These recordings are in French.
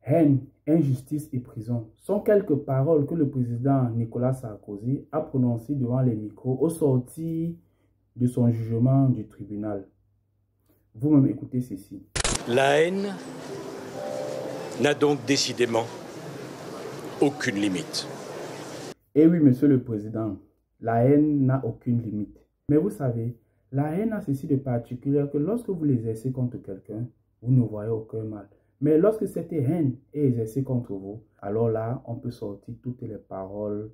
Haine, injustice et prison sont quelques paroles que le président Nicolas Sarkozy a prononcées devant les micros au sortir de son jugement du tribunal. Vous-même écoutez ceci. La haine n'a donc décidément aucune limite. Eh oui, monsieur le président, la haine n'a aucune limite. Mais vous savez, la haine a ceci de particulier que lorsque vous l'exercez contre quelqu'un, vous ne voyez aucun mal. Mais lorsque cette haine est exercée contre vous, alors là, on peut sortir toutes les paroles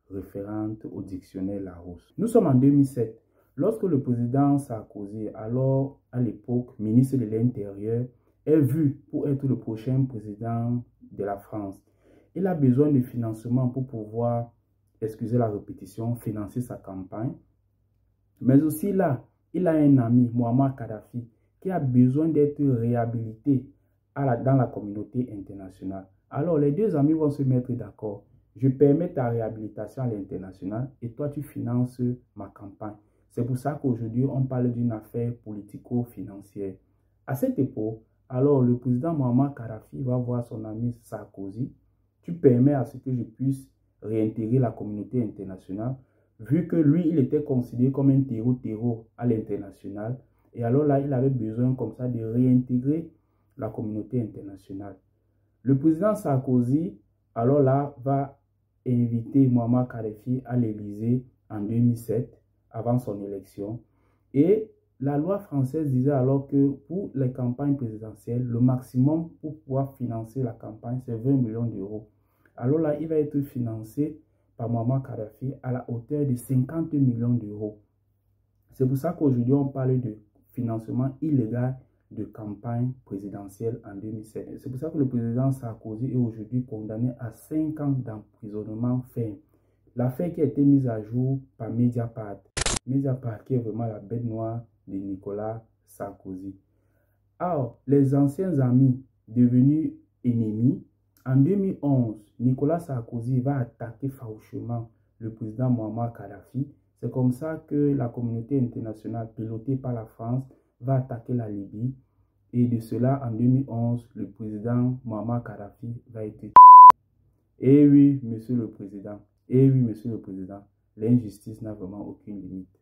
référentes au dictionnaire Larousse. Nous sommes en 2007, lorsque le président Sarkozy, alors à l'époque ministre de l'Intérieur, est vu pour être le prochain président de la France. Il a besoin de financement pour pouvoir, excusez la répétition, financer sa campagne. Mais aussi là, il a un ami, Muammar Kadhafi, qui a besoin d'être réhabilité dans la communauté internationale. Alors, les deux amis vont se mettre d'accord. Je permets ta réhabilitation à l'international et toi, tu finances ma campagne. C'est pour ça qu'aujourd'hui, on parle d'une affaire politico-financière. À cette époque, alors, le président Muammar Kadhafi va voir son ami Sarkozy. Tu permets à ce que je puisse réintégrer la communauté internationale, vu que lui, il était considéré comme un terreau à l'international. Et alors là, il avait besoin comme ça de réintégrer la communauté internationale. Le président Sarkozy, alors là, va inviter Muammar Kadhafi à l'Élysée en 2007, avant son élection. Et la loi française disait alors que pour les campagnes présidentielles, le maximum pour pouvoir financer la campagne, c'est 20 millions d'euros. Alors là, il va être financé par Muammar Kadhafi à la hauteur de 50 millions d'euros. C'est pour ça qu'aujourd'hui, on parle de financement illégal de campagne présidentielle en 2007. C'est pour ça que le président Sarkozy est aujourd'hui condamné à 5 ans d'emprisonnement ferme. L'affaire qui a été mise à jour par Mediapart. Mediapart qui est vraiment la bête noire de Nicolas Sarkozy. Alors, les anciens amis devenus ennemis, en 2011, Nicolas Sarkozy va attaquer farouchement le président Muammar Kadhafi. C'est comme ça que la communauté internationale, pilotée par la France, va attaquer la Libye. Et de cela, en 2011, le président Muammar Kadhafi va être... Eh oui, monsieur le président. Eh oui, monsieur le président. L'injustice n'a vraiment aucune limite.